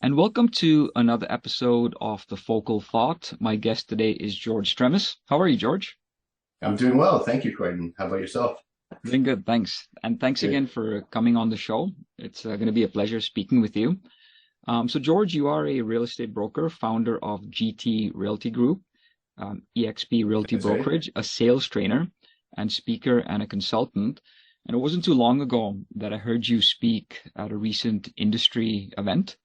and welcome to another episode of The Focal Thought. My guest today is George Tremis. How are you, George? I'm doing well. Thank you, Croydon. How about yourself? Doing good, thanks. And thanks Good. again for coming on the show. It's going to be a pleasure speaking with you. So, George, you are a real estate broker, founder of GT Realty Group, EXP Realty That's right. Brokerage, a sales trainer and speaker and a consultant. And it wasn't too long ago that I heard you speak at a recent industry event,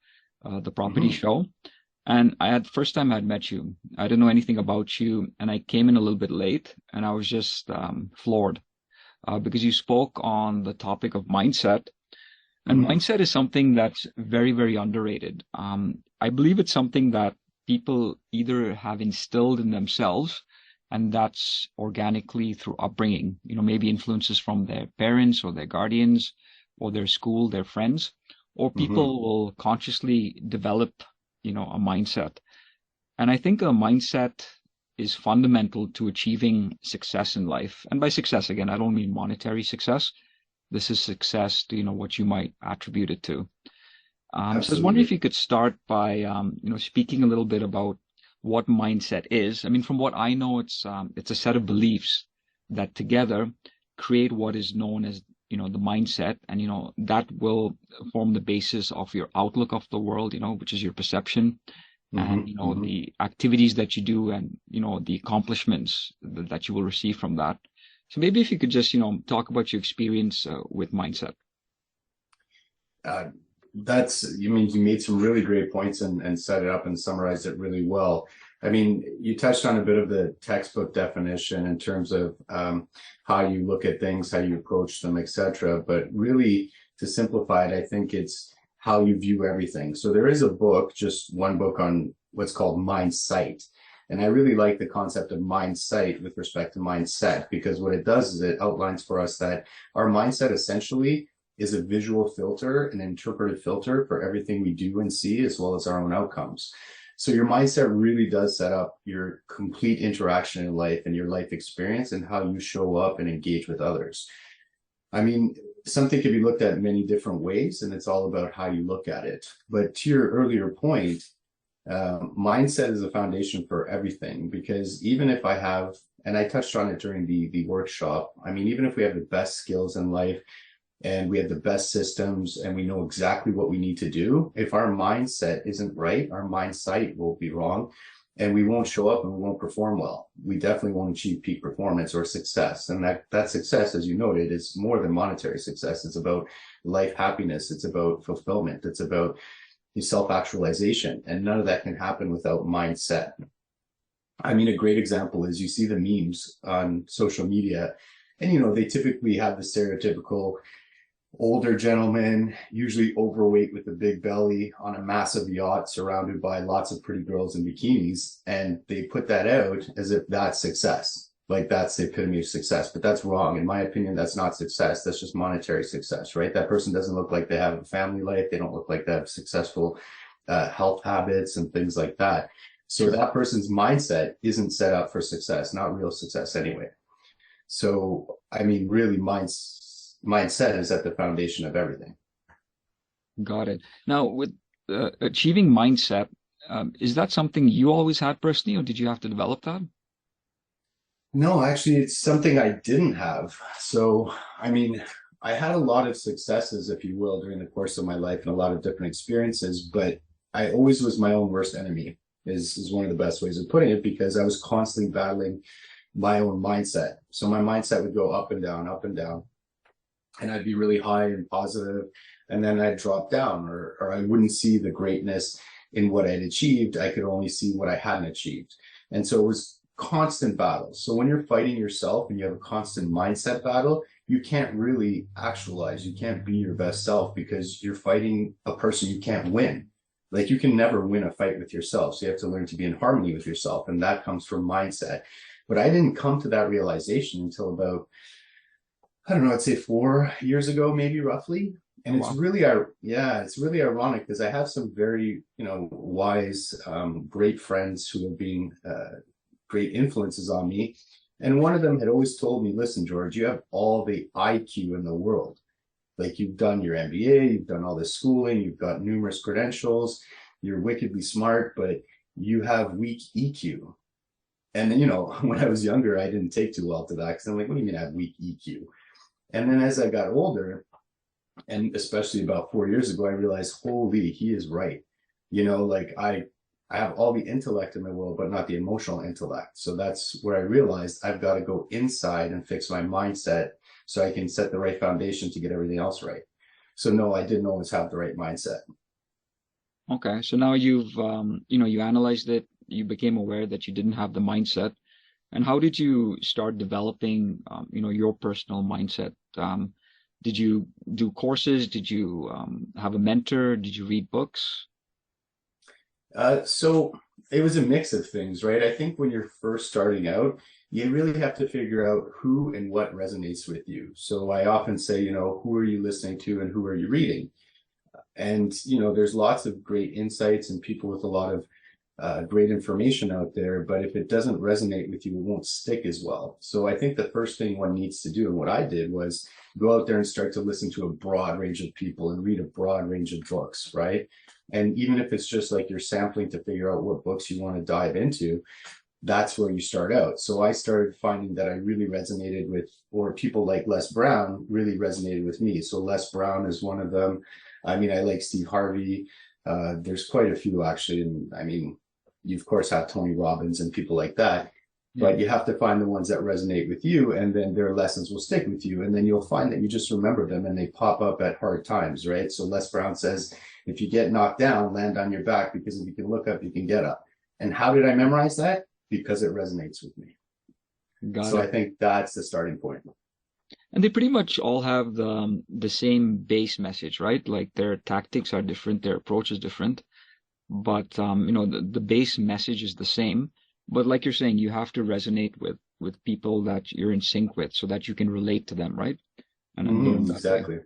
the property hmm show. And I had first time I'd met you. I didn't know anything about you, and I came in a little bit late, and I was just floored because you spoke on the topic of mindset. And hmm mindset is something that's very, very underrated. I believe it's something that people either have instilled in themselves, and that's organically through upbringing, maybe influences from their parents or their guardians or their school, their friends, or hmm people will consciously develop, a mindset. And I think a mindset is fundamental to achieving success in life. And by success, again, I don't mean monetary success. This is success to, what you might attribute it to. So I was wondering if Absolutely. you could start by, speaking a little bit about what mindset is. I mean, from what I know, it's a set of beliefs that together create what is known as, the mindset, and that will form the basis of your outlook of the world, which is your perception, and hmm hmm the activities that you do, and the accomplishments that you will receive from that. So maybe if you could just talk about your experience with mindset. Uh, you mean you made some really great points and set it up and summarized it really well. I mean, you touched on a bit of the textbook definition in terms of how you look at things, how you approach them, etc. But really, to simplify it, I think it's how you view everything. So there is a book, just one book on what's called mindsight. And I really like the concept of mindsight with respect to mindset, because what it does is it outlines for us that our mindset essentially is a visual filter, an interpretive filter for everything we do and see, as well as our own outcomes. So your mindset really does set up your complete interaction in life and your life experience and how you show up and engage with others. I mean, something can be looked at in many different ways, and it's all about how you look at it. But to your earlier point, mindset is a foundation for everything, because even if I have, and I touched on it during the workshop, I mean, even if we have the best skills in life, and we have the best systems and we know exactly what we need to do, if our mindset isn't right, our mindset will be wrong, and we won't show up and we won't perform well. We definitely won't achieve peak performance or success. And that success, as you noted, is more than monetary success. It's about life happiness. It's about fulfillment. It's about self-actualization. And none of that can happen without mindset. I mean, a great example is you see the memes on social media, and they typically have the stereotypical older gentleman, usually overweight with a big belly, on a massive yacht surrounded by lots of pretty girls in bikinis. And they put that out as if that's success. Like that's the epitome of success. But that's wrong. In my opinion, that's not success. That's just monetary success, right? That person doesn't look like they have a family life. They don't look like they have successful health habits and things like that. So Sure. that person's mindset isn't set up for success, not real success anyway. So, I mean, really, mindset is at the foundation of everything. Got it. Now, with achieving mindset, is that something you always had personally, or did you have to develop that? No, actually, it's something I didn't have. So, I mean, I had a lot of successes, if you will, during the course of my life and a lot of different experiences, but I always was my own worst enemy, is one of the best ways of putting it, because I was constantly battling my own mindset. So my mindset would go up and down, and I'd be really high and positive, and then I'd drop down, or I wouldn't see the greatness in what I'd achieved. I could only see what I hadn't achieved. And so it was constant battles. So when you're fighting yourself and you have a constant mindset battle, you can't really actualize. You can't be your best self because you're fighting a person you can't win. Like you can never win a fight with yourself. So you have to learn to be in harmony with yourself. And that comes from mindset. But I didn't come to that realization until about, I don't know, I'd say 4 years ago, maybe roughly. Oh, And it's wow. really, yeah, it's really ironic because I have some very, wise, great friends who have been great influences on me. And one of them had always told me, listen, George, you have all the IQ in the world. Like you've done your MBA, you've done all this schooling, you've got numerous credentials. you're wickedly smart, but you have weak EQ. And then, you know, when I was younger, I didn't take too well to that because I'm like, what do you mean I have weak EQ? And then as I got older, and especially about 4 years ago, I realized, holy, he is right. You know, like I have all the intellect in the world, but not the emotional intellect. So that's where I realized I've got to go inside and fix my mindset so I can set the right foundation to get everything else right. So no, I didn't always have the right mindset. Okay, so now you've you analyzed it, you became aware that you didn't have the mindset. And how did you start developing your personal mindset? Did you do courses? Did you have a mentor? Did you read books? So it was a mix of things, right? I think when you're first starting out, you really have to figure out who and what resonates with you. So I often say, you know, who are you listening to and who are you reading? And, you know, there's lots of great insights and people with a lot of great information out there, but if it doesn't resonate with you, it won't stick as well. So I think the first thing one needs to do, and what I did, was go out there and start to listen to a broad range of people and read a broad range of books, right? And even if it's just like you're sampling to figure out what books you want to dive into, that's where you start out. So I started finding that I really resonated with, or people like Les Brown really resonated with me. So Les Brown is one of them. I mean, I like Steve Harvey. There's quite a few actually. And I mean, you of course have Tony Robbins and people like that, but you have to find the ones that resonate with you, and then their lessons will stick with you. And then you'll find that you just remember them and they pop up at hard times, right? So Les Brown says, if you get knocked down, land on your back, because if you can look up, you can get up. And how did I memorize that? Because it resonates with me. Got So it. I think that's the starting point. And they pretty much all have the same base message, right? Like their tactics are different, their approach is different, but the base message is the same. But like you're saying, you have to resonate with people that you're in sync with so that you can relate to them, right? And learn that way. Exactly.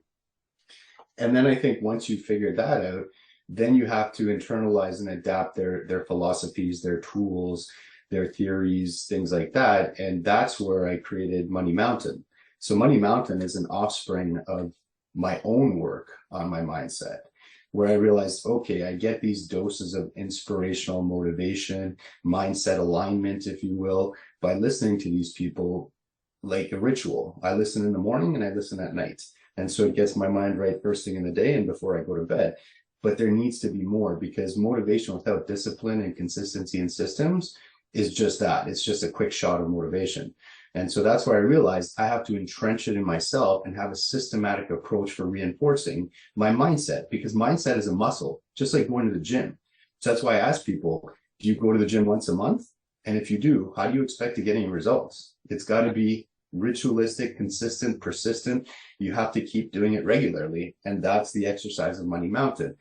And then I think once you figure that out, then you have to internalize and adapt their philosophies, their tools, their theories, things like that. And that's where I created Money Mountain. So Money Mountain is an offspring of my own work on my mindset, where I realized, okay, I get these doses of inspirational motivation, mindset alignment, if you will, by listening to these people like a ritual. I listen in the morning and I listen at night. And so it gets my mind right first thing in the day and before I go to bed. But there needs to be more, because motivation without discipline and consistency and systems is just that. It's just a quick shot of motivation. And so that's why I realized I have to entrench it in myself and have a systematic approach for reinforcing my mindset, because mindset is a muscle, just like going to the gym. So that's why I ask people, do you go to the gym once a month? And if you do, how do you expect to get any results? It's got to be ritualistic, consistent, persistent. You have to keep doing it regularly. And that's the exercise of Money Mountain,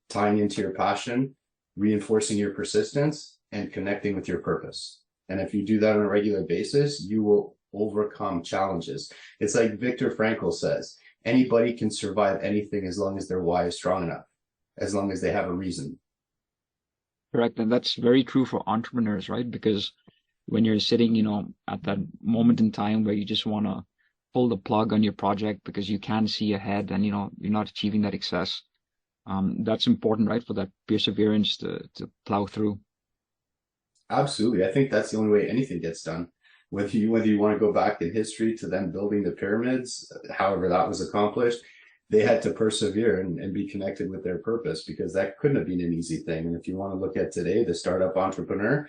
tying into your passion, reinforcing your persistence, and connecting with your purpose. And if you do that on a regular basis, you will overcome challenges. It's like Viktor Frankl says, anybody can survive anything as long as their why is strong enough, as long as they have a reason. Correct. And that's very true for entrepreneurs, right? Because when you're sitting, at that moment in time where you just want to pull the plug on your project because you can't see ahead and, you're not achieving that success, that's important, right? For that perseverance to plow through. Absolutely. I think that's the only way anything gets done. Whether you want to go back in history to them building the pyramids, however that was accomplished, they had to persevere and be connected with their purpose, because that couldn't have been an easy thing. And if you want to look at today, the startup entrepreneur,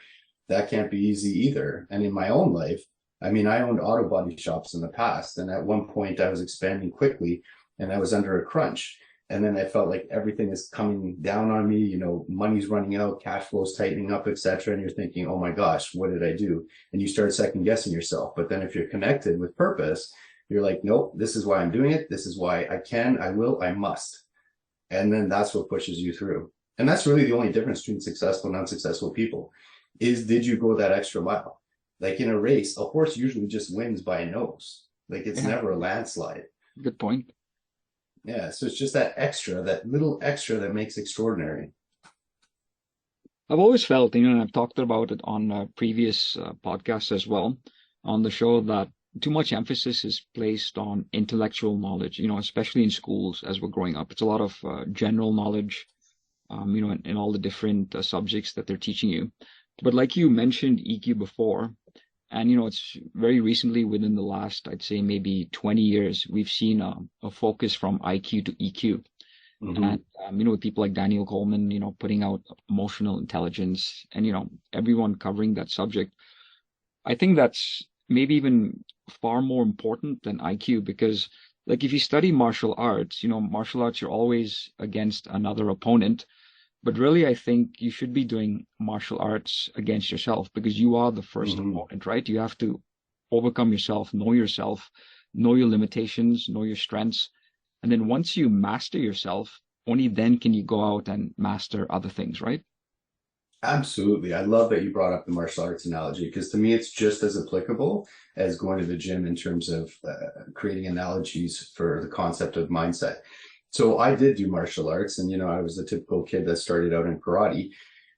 that can't be easy either. And in my own life, I mean, I owned auto body shops in the past. And at one point I was expanding quickly and I was under a crunch. And then I felt like everything is coming down on me, money's running out, cash flow's tightening up, etc. And you're thinking, oh my gosh, what did I do? And you start second guessing yourself. But then if you're connected with purpose, you're like, nope, this is why I'm doing it. This is why I can, I will, I must. And then that's what pushes you through. And that's really the only difference between successful and unsuccessful people is, did you go that extra mile? Like in a race, a horse usually just wins by a nose. Like it's never a landslide. Good point. Yeah, so it's just that little extra that makes extraordinary. I've always felt, and I've talked about it on previous podcasts as well on the show, that too much emphasis is placed on intellectual knowledge, especially in schools as we're growing up. It's a lot of general knowledge, in all the different subjects that they're teaching you. But like you mentioned EQ before, and it's very recently within the last, I'd say maybe 20 years, we've seen a focus from IQ to EQ. Mm-hmm. And with people like Daniel Coleman, putting out emotional intelligence, and everyone covering that subject. I think that's maybe even far more important than IQ, because like if you study martial arts, martial arts, you're always against another opponent. But really, I think you should be doing martial arts against yourself, because you are the first Mm-hmm. opponent, right? You have to overcome yourself, know your limitations, know your strengths. And then once you master yourself, only then can you go out and master other things, right? Absolutely. I love that you brought up the martial arts analogy because to me, it's just as applicable as going to the gym in terms of creating analogies for the concept of mindset. So I did do martial arts and, I was the typical kid that started out in karate.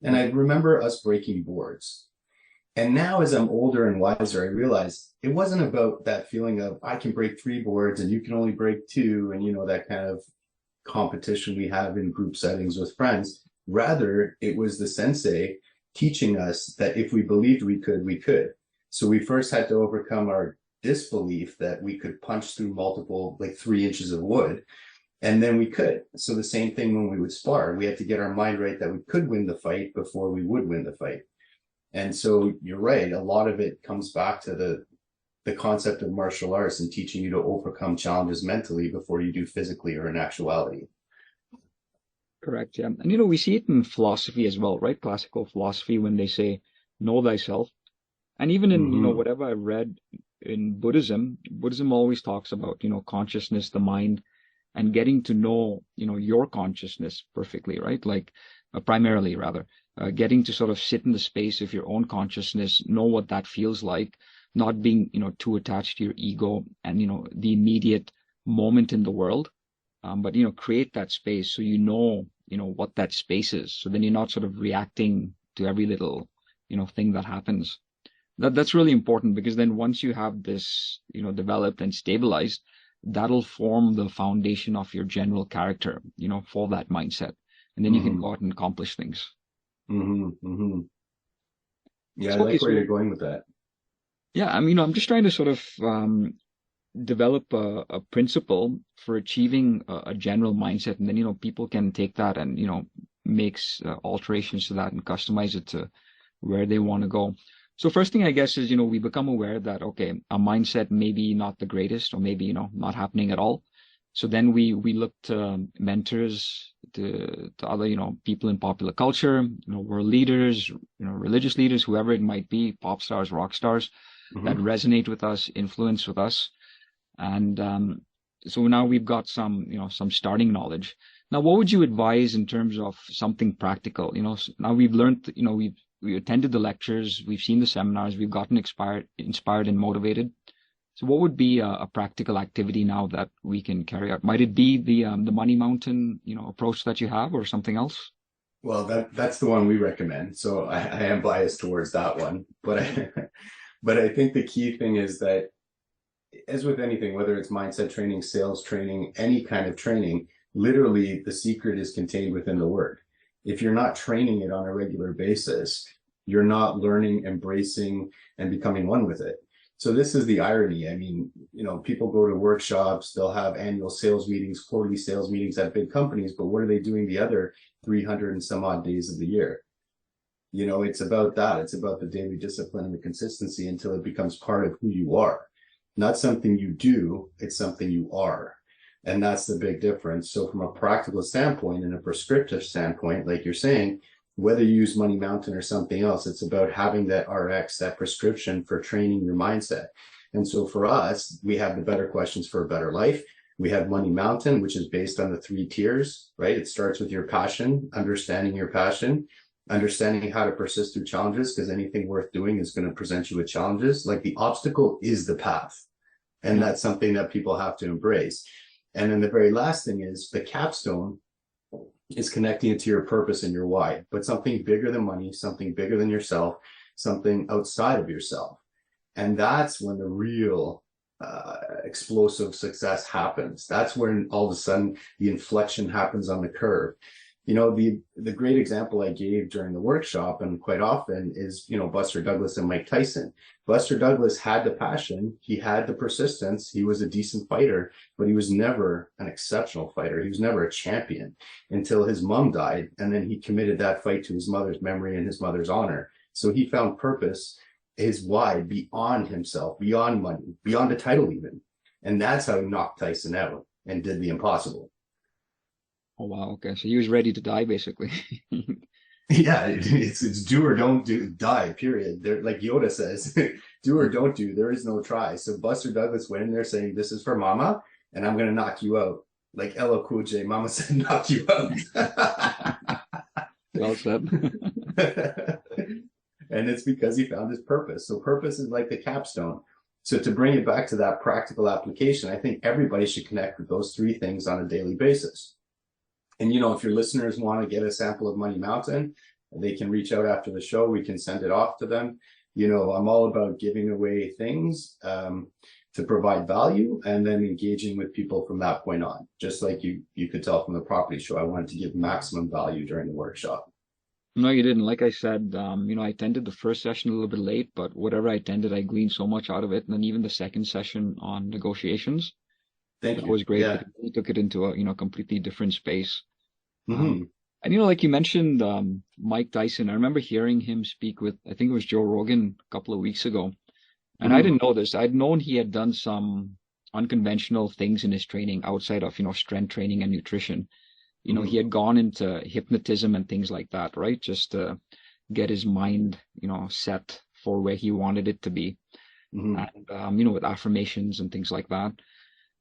And I remember us breaking boards. And now as I'm older and wiser, I realize it wasn't about that feeling of I can break 3 boards and you can only break 2. And, that kind of competition we have in group settings with friends. Rather, it was the sensei teaching us that if we believed we could, we could. So we first had to overcome our disbelief that we could punch through multiple, like 3 inches of wood, and then we could. So the same thing when we would spar, we had to get our mind right that we could win the fight before we would win the fight. And so you're right, a lot of it comes back to the concept of martial arts and teaching you to overcome challenges mentally before you do physically or in actuality. Correct, yeah. And we see it in philosophy as well, right? Classical philosophy when they say, know thyself. And even in, Mm-hmm. whatever I've read in Buddhism, Buddhism always talks about, consciousness, the mind, and getting to know, your consciousness perfectly, right? Like primarily rather, getting to sort of sit in the space of your own consciousness, know what that feels like, not being, too attached to your ego and, the immediate moment in the world. But, create that space so what that space is. So then you're not sort of reacting to every little, thing that happens. That's really important, because then once you have this, developed and stabilized, that'll form the foundation of your general character, for that mindset. And then you can Mm-hmm. go out and accomplish things. Mm-hmm. Mm-hmm. Yeah, I So, okay, like where you're so going with that. yeah, I'm just trying to sort of develop a principle for achieving a general mindset, and then people can take that and makes alterations to that and customize it to where they want to go. So first thing I guess is we become aware that okay, a mindset may be not the greatest, or maybe not happening at all. So then we look to mentors, to other people in popular culture, world leaders, religious leaders, whoever it might be, pop stars, rock stars that Mm-hmm. resonate with us, influence with us. And so now we've got some starting knowledge. Now, what would you advise in terms of something practical? Now we've learned, we attended the lectures, we've seen the seminars, we've gotten inspired and motivated. So what would be a practical activity now that we can carry out? Might it be the Money Mountain, approach that you have, or something else? Well, that's the one we recommend. So I am biased towards that one, but but I think the key thing is that, as with anything, whether it's mindset training, sales training, any kind of training, literally the secret is contained within the word. If you're not training it on a regular basis, you're not learning, embracing, and becoming one with it. So this is the irony. I mean, people go to workshops, they'll have annual sales meetings, quarterly sales meetings at big companies, but what are they doing the other 300 and some odd days of the year? It's about that. It's about the daily discipline and the consistency until it becomes part of who you are. Not something you do, it's something you are. And that's the big difference. So from a practical standpoint and a prescriptive standpoint, like you're saying, whether you use Money Mountain or something else, it's about having that RX, that prescription for training your mindset. And so for us, we have the Better Questions for a Better Life. We have Money Mountain, which is based on the 3 tiers, right? It starts with your passion, understanding your passion, understanding how to persist through challenges, because anything worth doing is going to present you with challenges. Like the obstacle is the path. And Yeah. that's something that people have to embrace. And then the very last thing is the capstone is connecting it to your purpose and your why, but something bigger than money, something bigger than yourself, something outside of yourself. And that's when the real explosive success happens. That's when all of a sudden the inflection happens on the curve. The great example I gave during the workshop, and quite often, is, Buster Douglas and Mike Tyson. Buster Douglas had the passion, he had the persistence, he was a decent fighter, but he was never an exceptional fighter. He was never a champion until his mom died, and then he committed that fight to his mother's memory and his mother's honor. So he found purpose, his why, beyond himself, beyond money, beyond a title even. And that's how he knocked Tyson out and did the impossible. Oh wow, okay. So he was ready to die basically. Yeah, it's do or don't do, die, period. There, like Yoda says, do or don't do, there is no try. So Buster Douglas went in there saying, this is for mama, and I'm gonna knock you out. Like LL Cool J, mama said knock you out. Well said. And it's because he found his purpose. So purpose is like the capstone. So to bring it back to that practical application, I think everybody should connect with those three things on a daily basis. And, if your listeners want to get a sample of Money Mountain, they can reach out after the show. We can send it off to them. I'm all about giving away things to provide value and then engaging with people from that point on. Just like you could tell from the property show, I wanted to give maximum value during the workshop. No, you didn't. Like I said, I attended the first session a little bit late, but whatever I attended, I gleaned so much out of it. And then even the second session on negotiations, Thank you. That was great. Yeah. We took it into a, completely different space. Mm-hmm. And, like you mentioned, Mike Tyson, I remember hearing him speak with, I think it was Joe Rogan a couple of weeks ago. And I didn't know this. I'd known he had done some unconventional things in his training outside of, strength training and nutrition. He had gone into hypnotism and things like that, right? Just to get his mind, set for where he wanted it to be. And, with affirmations and things like that.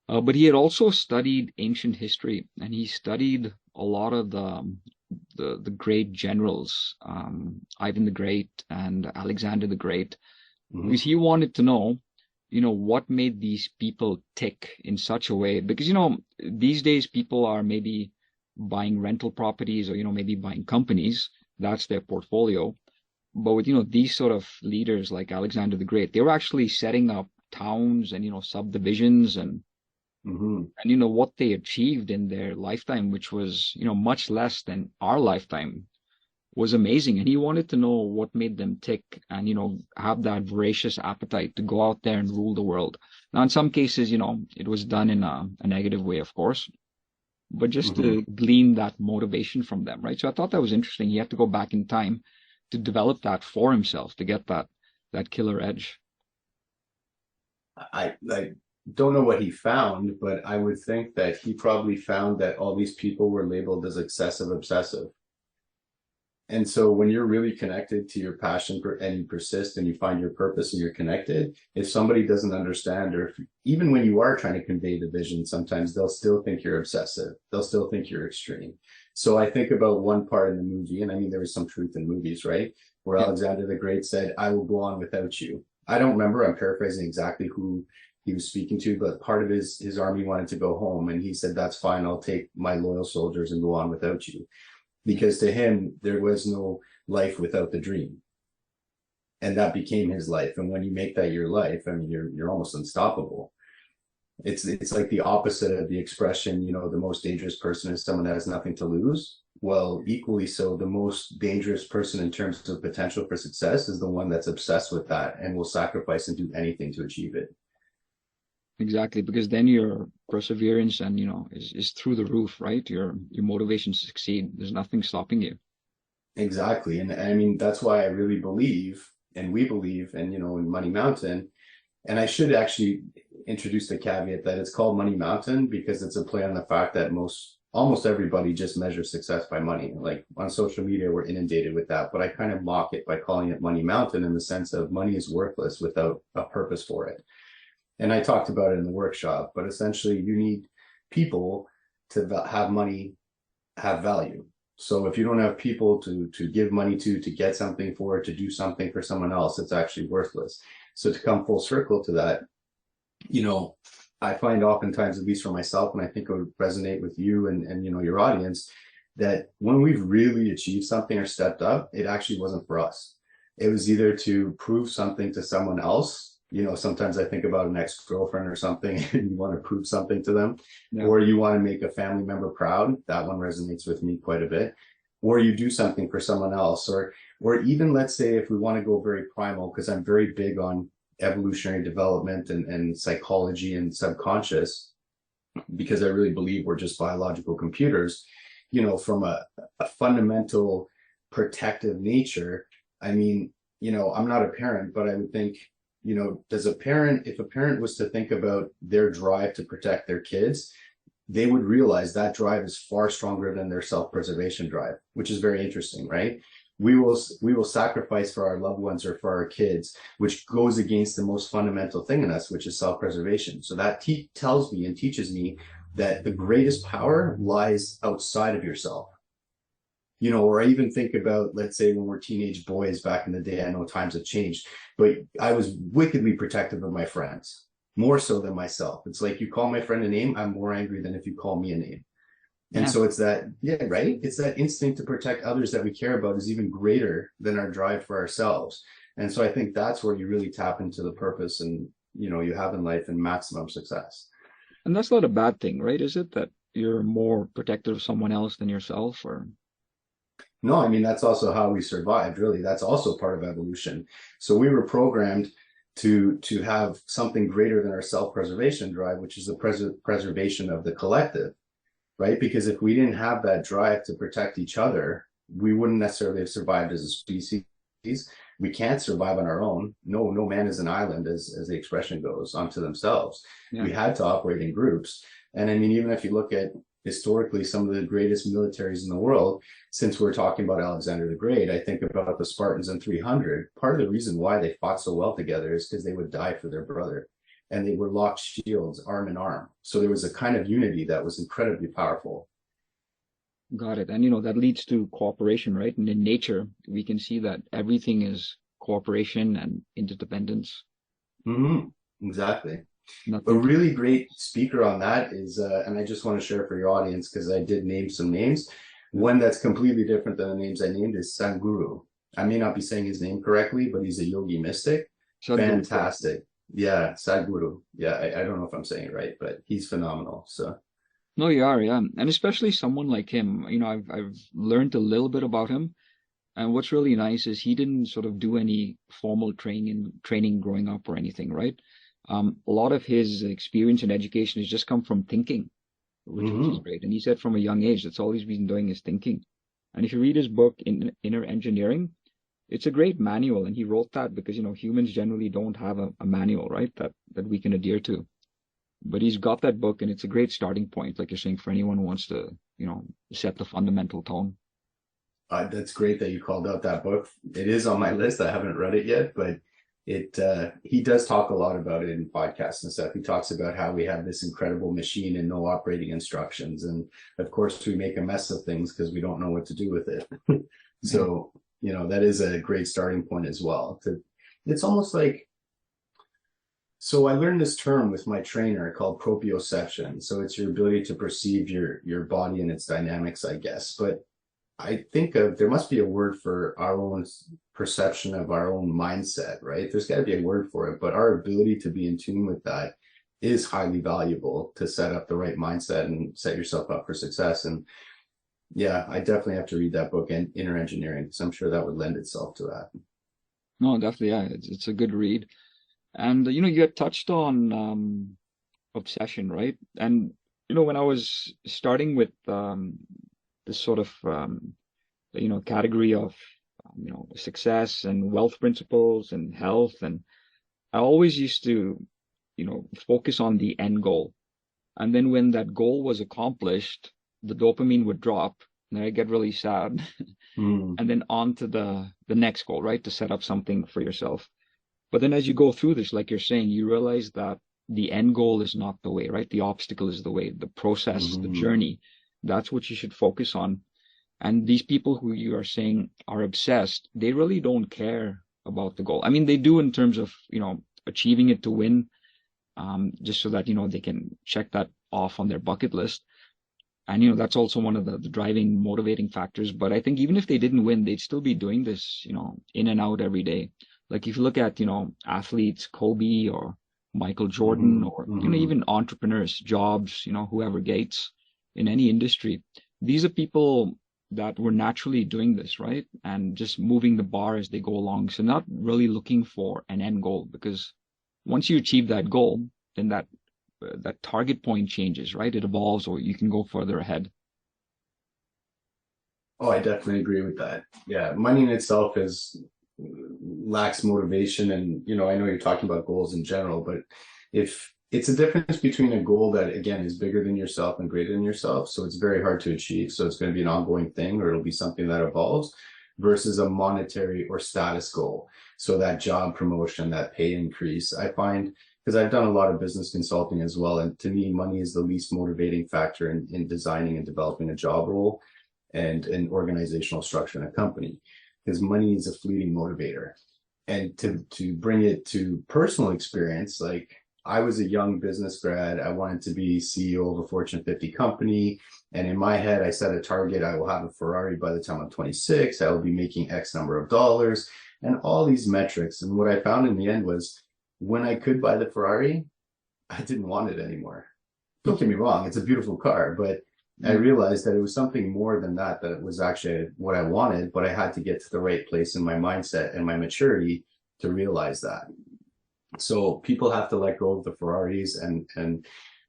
But he had also studied ancient history, and he studied a lot of the great generals, Ivan the Great and Alexander the Great, because he wanted to know, what made these people tick in such a way. Because, these days people are maybe buying rental properties or, maybe buying companies. That's their portfolio. But with, these sort of leaders like Alexander the Great, they were actually setting up towns and, subdivisions and what they achieved in their lifetime, which was, much less than our lifetime, was amazing. And he wanted to know what made them tick and, have that voracious appetite to go out there and rule the world. Now, in some cases, it was done in a negative way, of course, but just to glean that motivation from them, right? So I thought that was interesting. He had to go back in time to develop that for himself, to get that killer edge. I don't know what he found, but I would think that he probably found that all these people were labeled as excessive obsessive. And so when you're really connected to your passion and you persist and you find your purpose and you're connected, if somebody doesn't understand, or even when you are trying to convey the vision, sometimes they'll still think you're obsessive. They'll still think you're extreme. So I think about one part in the movie, and I mean, there was some truth in movies, right? Where Alexander the Great said, I will go on without you. I don't remember, I'm paraphrasing exactly who he was speaking to, but part of his army wanted to go home. And he said, that's fine. I'll take my loyal soldiers and go on without you. Because to him, there was no life without the dream. And that became his life. And when you make that your life, I mean, you're almost unstoppable. It's like the opposite of the expression, the most dangerous person is someone that has nothing to lose. Well, equally so, the most dangerous person in terms of potential for success is the one that's obsessed with that and will sacrifice and do anything to achieve it. Exactly, because then your perseverance and is through the roof, right? Your motivation to succeed. There's nothing stopping you. Exactly. And I mean, that's why I really believe, and we believe, and in Money Mountain. And I should actually introduce the caveat that it's called Money Mountain because it's a play on the fact that almost everybody just measures success by money. Like on social media, we're inundated with that, but I kind of mock it by calling it Money Mountain in the sense of money is worthless without a purpose for it. And I talked about it in the workshop, but essentially you need people to have money, have value. So if you don't have people to give money to get something for it, to do something for someone else, it's actually worthless. So to come full circle to that, I find oftentimes, at least for myself, and I think it would resonate with you and your audience, that when we've really achieved something or stepped up, it actually wasn't for us. It was either to prove something to someone else, sometimes I think about an ex-girlfriend or something and you want to prove something to them, Yeah. or you want to make a family member proud. That one resonates with me quite a bit. Or you do something for someone else, or even let's say if we want to go very primal, because I'm very big on evolutionary development and psychology and subconscious, because I really believe we're just biological computers, from a fundamental protective nature. I mean, I'm not a parent, but I would think, if a parent was to think about their drive to protect their kids, they would realize that drive is far stronger than their self-preservation drive, which is very interesting, right? We will sacrifice for our loved ones or for our kids, which goes against the most fundamental thing in us, which is self-preservation. So that tells me and teaches me that the greatest power lies outside of yourself. Or I even think about, let's say when we're teenage boys back in the day, I know times have changed, but I was wickedly protective of my friends, more so than myself. It's like, you call my friend a name, I'm more angry than if you call me a name. And so it's that, right? It's that instinct to protect others that we care about is even greater than our drive for ourselves. And so I think that's where you really tap into the purpose and, you have in life and maximum success. And that's not a bad thing, right? Is it that you're more protective of someone else than yourself, or? No, I mean, that's also how we survived, really. That's also part of evolution. So we were programmed to have something greater than our self-preservation drive, which is the preservation of the collective, right? Because if we didn't have that drive to protect each other, we wouldn't necessarily have survived as a species. We can't survive on our own. No man is an island, as the expression goes, unto themselves. Yeah. We had to operate in groups. And I mean, even if you look at historically some of the greatest militaries in the world, since we're talking about Alexander the Great, I think about the Spartans in 300. Part of the reason why they fought so well together is because they would die for their brother, and they were locked shields, arm in arm. So there was a kind of unity that was incredibly powerful. Got it. And that leads to cooperation, right? And in nature, we can see that everything is cooperation and interdependence. Exactly. Nothing. A really great speaker on that is, and I just want to share for your audience, because I did name some names. One that's completely different than the names I named is Sadhguru. I may not be saying his name correctly, but he's a yogi mystic. Fantastic. Yeah, Sadhguru. Yeah, I don't know if I'm saying it right, but he's phenomenal. So. No, you are, yeah. And especially someone like him, I've learned a little bit about him. And what's really nice is he didn't sort of do any formal training growing up or anything, right? A lot of his experience and education has just come from thinking, which is great. And he said from a young age, that's all he's been doing is thinking. And if you read his book, Inner Engineering, it's a great manual. And he wrote that because, humans generally don't have a manual, right? That we can adhere to. But he's got that book, and it's a great starting point, like you're saying, for anyone who wants to, set the fundamental tone. That's great that you called out that book. It is on my list. I haven't read it yet, but he does talk a lot about it in podcasts and stuff. He talks about how we have this incredible machine and no operating instructions. And of course we make a mess of things because we don't know what to do with it. So, that is a great starting point as well. It's almost like, so I learned this term with my trainer called proprioception. So it's your ability to perceive your body and its dynamics, I guess. But I think there must be a word for our own perception of our own mindset, right? There's got to be a word for it, but our ability to be in tune with that is highly valuable to set up the right mindset and set yourself up for success. And yeah, I definitely have to read that book, Inner Engineering, because I'm sure that would lend itself to that. No, definitely, yeah, it's a good read. And you had touched on obsession, right? And when I was starting with this sort of category of success and wealth principles and health, and I always used to focus on the end goal, and then when that goal was accomplished, the dopamine would drop and I get really sad. And then on to the next goal, right, to set up something for yourself. But then as you go through this, like you're saying, you realize that the end goal is not the way, right? The obstacle is the way, the process, the journey. That's what you should focus on. And these people who you are saying are obsessed, they really don't care about the goal. I mean, they do in terms of, achieving it to win, just so that, they can check that off on their bucket list. And, that's also one of the driving, motivating factors. But I think even if they didn't win, they'd still be doing this, in and out every day. Like if you look at, athletes, Kobe or Michael Jordan, Hmm. or, Hmm. even entrepreneurs, Jobs, whoever Gates in any industry, these are people that were naturally doing this, right? And just moving the bar as they go along. So not really looking for an end goal, because once you achieve that goal, then that target point changes, right? It evolves, or you can go further ahead. Oh, I definitely agree with that. Yeah, money in itself is lacks motivation, and I know you're talking about goals in general, but if it's a difference between a goal that again is bigger than yourself and greater than yourself, so it's very hard to achieve, so it's going to be an ongoing thing, or it'll be something that evolves, versus a monetary or status goal. So that job promotion, that pay increase, I find, because I've done a lot of business consulting as well, and to me, money is the least motivating factor in designing and developing a job role and an organizational structure in a company, because money is a fleeting motivator. And to bring it to personal experience, like I was a young business grad, I wanted to be CEO of a Fortune 50 company, and in my head I set a target: I will have a Ferrari by the time I'm 26, I will be making X number of dollars, and all these metrics. And what I found in the end was, when I could buy the Ferrari, I didn't want it anymore. Don't get me wrong, it's a beautiful car, but I Yeah, realized that it was something more than that, that it was actually what I wanted, but I had to get to the right place in my mindset and my maturity to realize that. So people have to let go of the Ferraris and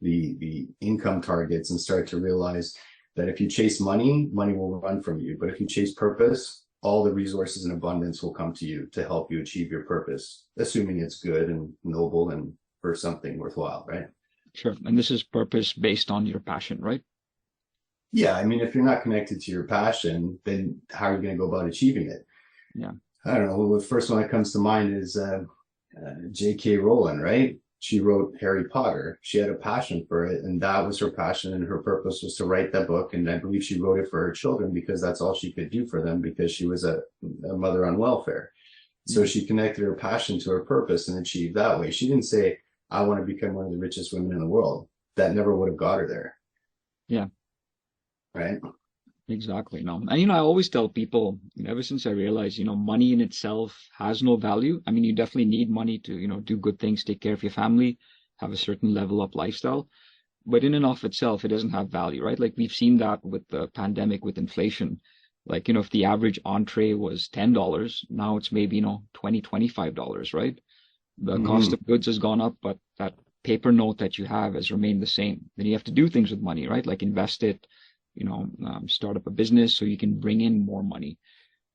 the income targets, and start to realize that if you chase money, money will run from you. But if you chase purpose, all the resources and abundance will come to you to help you achieve your purpose, assuming it's good and noble and for something worthwhile, right? sure. And this is purpose based on your passion, right? Yeah, I mean, if you're not connected to your passion, then how are you going to go about achieving it? Yeah. I don't know. The first one that comes to mind is J.K. Rowling, right? She wrote Harry Potter. She had a passion for it, and that was her passion, and her purpose was to write that book. And I believe she wrote it for her children because that's all she could do for them, because she was a mother on welfare. So Yeah. she connected her passion to her purpose and achieved that way. She didn't say, I want to become one of the richest women in the world. That never would have got her there, Yeah. right? Exactly. No. And I always tell people, ever since I realized, money in itself has no value. I mean, you definitely need money to, do good things, take care of your family, have a certain level of lifestyle. But in and of itself, it doesn't have value, right? Like we've seen that with the pandemic, with inflation. Like, if the average entree was $10, now it's maybe, 20, $25, right? The cost Mm-hmm. of goods has gone up, but that paper note that you have has remained the same. Then you have to do things with money, right? Like invest it, start up a business so you can bring in more money.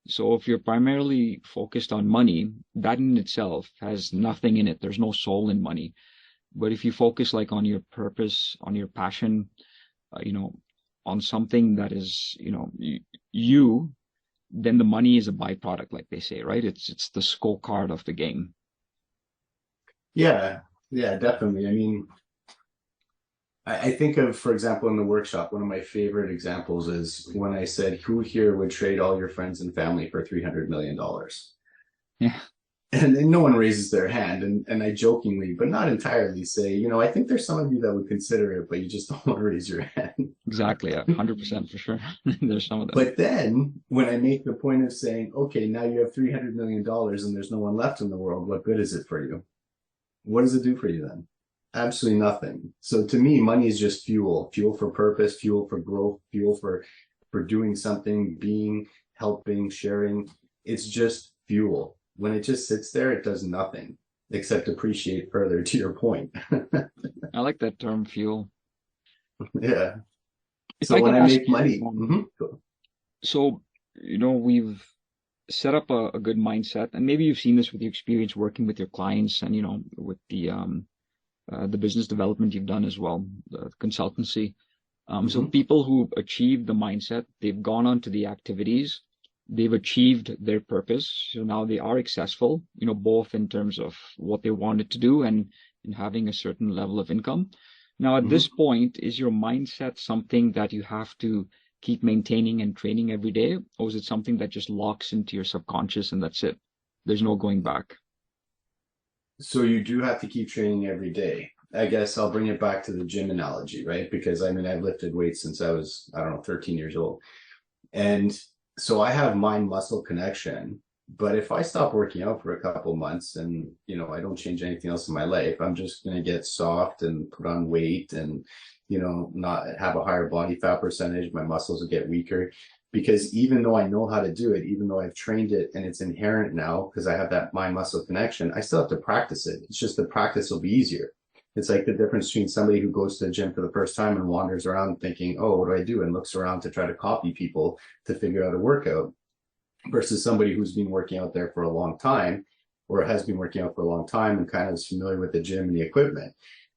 So if you're primarily focused on money, that in itself has nothing in it. There's no soul in money. But if you focus like on your purpose, on your passion, uh, you know, on something that is, you, then the money is a byproduct, like they say, right? It's the scorecard of the game. Yeah, yeah, definitely. I mean, I think of, for example, in the workshop, one of my favorite examples is when I said, who here would trade all your friends and family for $300 million? Yeah, And no one raises their hand. And I jokingly, but not entirely, say, I think there's some of you that would consider it, but you just don't want to raise your hand. exactly. 100% for sure. There's some of them. But then when I make the point of saying, okay, now you have $300 million and there's no one left in the world, what good is it for you? What does it do for you then? Absolutely nothing. So to me, money is just fuel for purpose, fuel for growth, fuel for doing something, being, helping, sharing. It's just fuel. When it just sits there, it does nothing except appreciate further, to your point. I like that term fuel. Yeah. If So I when could I ask make you, money, so, we've set up a good mindset, and maybe you've seen this with your experience working with your clients and, with the business development you've done as well, the consultancy. So mhm. people who've achieved the mindset, they've gone on to the activities, they've achieved their purpose. So now they are successful, both in terms of what they wanted to do and in having a certain level of income. Now, at Mhm. this point, is your mindset something that you have to keep maintaining and training every day, or is it something that just locks into your subconscious and that's it? There's no going back. So you do have to keep training every day. I guess I'll bring it back to the gym analogy, right? Because I mean, I've lifted weights since I was, I don't know, 13 years old. And so I have mind muscle connection, But if I stop working out for a couple months and, I don't change anything else in my life, I'm just going to get soft and put on weight and, not have a higher body fat percentage. My muscles will get weaker because even though I know how to do it, even though I've trained it and it's inherent now because I have that mind muscle connection, I still have to practice it. It's just the practice will be easier. It's like the difference between somebody who goes to the gym for the first time and wanders around thinking, oh, what do I do? And looks around to try to copy people to figure out a workout versus somebody who's been working out there for a long time or has been working out for a long time and kind of is familiar with the gym and the equipment.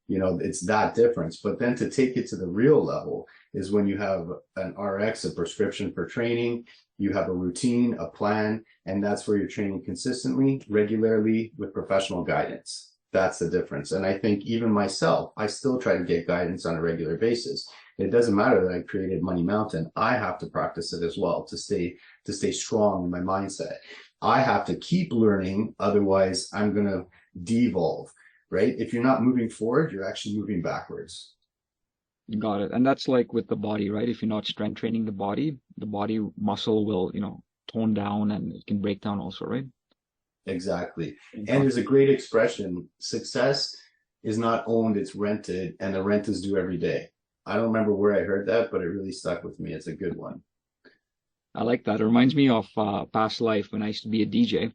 It's that difference. But then to take it to the real level is when you have an RX, a prescription for training, you have a routine, a plan, and that's where you're training consistently, regularly with professional guidance. That's the difference. And I think even myself, I still try to get guidance on a regular basis. It doesn't matter that I created Money Mountain. I have to practice it as well to stay strong in my mindset. I have to keep learning. Otherwise, I'm going to devolve, right? If you're not moving forward, you're actually moving backwards. Got it. And that's like with the body, right? If you're not strength training the body muscle will, tone down and it can break down also, right? Exactly. And there's a great expression, success is not owned, it's rented, and the rent is due every day. I don't remember where I heard that, but it really stuck with me. It's a good one. I like that. It reminds me of past life when I used to be a DJ.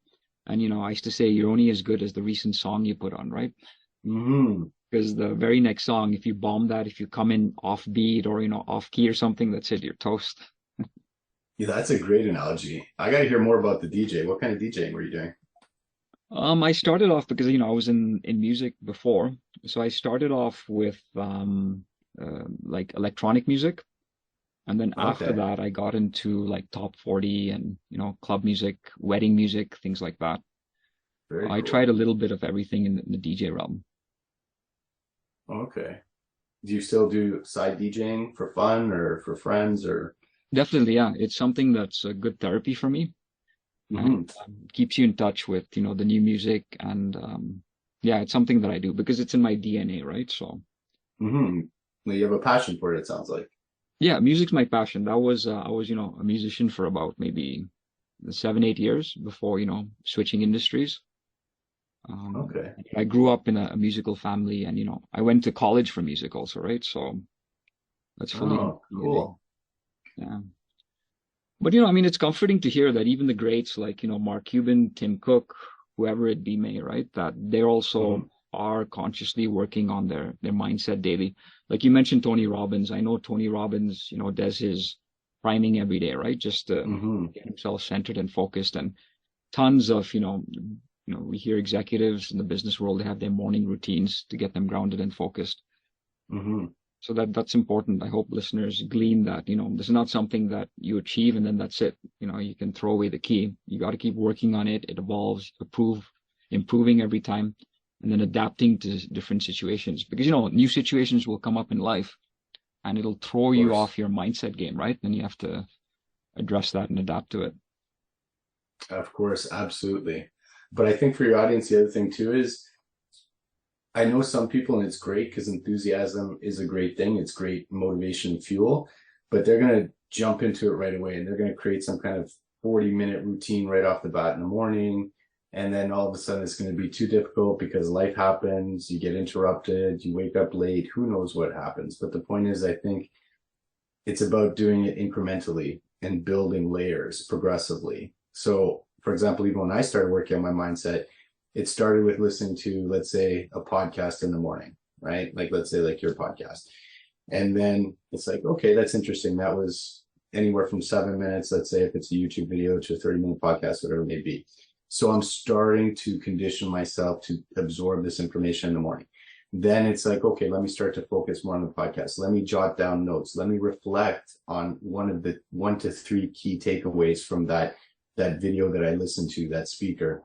And, I used to say you're only as good as the recent song you put on, right? Mm-hmm. Because the very next song, if you bomb that, if you come in off beat or, off key or something, that's it, you're toast. Yeah, that's a great analogy. I got to hear more about the DJ. What kind of DJing were you doing? I started off because, I was in music before. So I started off with like electronic music. And then after Okay. that, I got into like top 40 and, club music, wedding music, things like that. Very I tried cool. a little bit of everything in the DJ realm. Okay. Do you still do side DJing for fun or for friends or? Definitely, yeah. It's something that's a good therapy for me and Mm-hmm. keeps you in touch with, the new music. And yeah, it's something that I do because it's in my DNA, right? So Mm-hmm. Well, you have a passion for it, it sounds like. yeah, music's my passion. That was, I was, a musician for about maybe 7, 8 years before, switching industries. Um, Okay. I grew up in a musical family and, I went to college for music also, right? So that's fully in Oh, DNA. cool. Yeah. But, I mean, it's comforting to hear that even the greats like, Mark Cuban, Tim Cook, whoever it be may, right, that they Mm-hmm. also are consciously working on their mindset daily. Like you mentioned Tony Robbins. I know Tony Robbins, does his priming every day, right? Just to Mm-hmm. get himself centered and focused. And tons of, we hear executives in the business world, they have their morning routines to get them grounded and focused. Mm-hmm. So that's important. I hope listeners glean that, this is not something that you achieve and then that's it. You can throw away the key. You got to keep working on it. It evolves, improving every time, and then adapting to different situations because, new situations will come up in life and it'll throw Of you course. off your mindset game, right? Then you have to address that and adapt to it. Of course, absolutely. But I think for your audience, the other thing too is I know some people, and it's great because enthusiasm is a great thing. It's great motivation and fuel, but they're going to jump into it right away and they're going to create some kind of 40-minute routine right off the bat in the morning. And then all of a sudden it's going to be too difficult because life happens, you get interrupted, you wake up late, who knows what happens. But the point is, I think it's about doing it incrementally and building layers progressively. So, for example, even when I started working on my mindset, it started with listening to, let's say, a podcast in the morning, right? Like, let's say, like your podcast. And then it's like, okay, that's interesting. That was anywhere from 7 minutes, let's say, if it's a YouTube video, to a 30-minute podcast, whatever it may be. So I'm starting to condition myself to absorb this information in the morning. Then it's like, okay, let me start to focus more on the podcast. Let me jot down notes. Let me reflect on one of the 1 to 3 key takeaways from that video that I listened to, that speaker.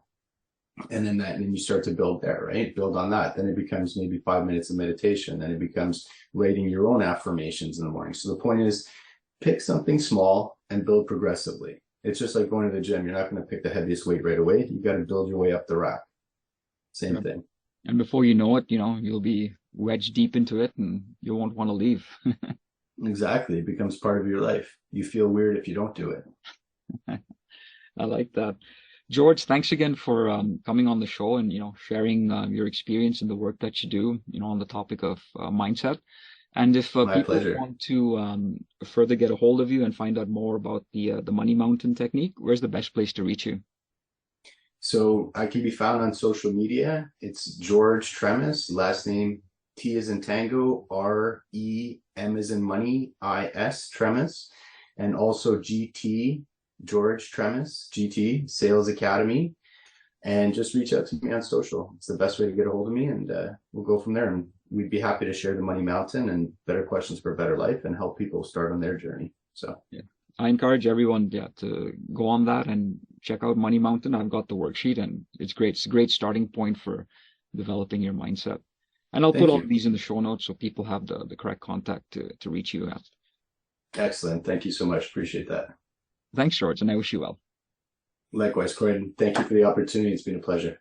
And then you start to build there, right? Build on that. Then it becomes maybe 5 minutes of meditation. Then it becomes writing your own affirmations in the morning. So the point is, pick something small and build progressively. It's just like going to the gym. You're not going to pick the heaviest weight right away. You got to build your way up the rack. Same Yep. thing. And before you know it, you'll be wedged deep into it and you won't want to leave. Exactly. It becomes part of your life. You feel weird if you don't do it. I like that. George, thanks again for coming on the show and sharing your experience and the work that you do, on the topic of mindset. And if My people pleasure. want to further get a hold of you and find out more about the Money Mountain technique, where's the best place to reach you? So I can be found on social media. It's George Tremis, last name T as in Tango, R-E-M as in money, I-S, Tremis, and also GT, George Tremis, GT, Sales Academy. And just reach out to me on social. It's the best way to get a hold of me, and we'll go from there. And we'd be happy to share the Money Mountain and better questions for a better life and help people start on their journey. So, Yeah. I encourage everyone, to go on that and check out Money Mountain. I've got the worksheet and it's great. It's a great starting point for developing your mindset. And I'll put thank all of you. these in the show notes so people have the correct contact to reach you at. Excellent. Thank you so much. Appreciate that. Thanks, George, and I wish you well. Likewise, Corey. Thank you for the opportunity. It's been a pleasure.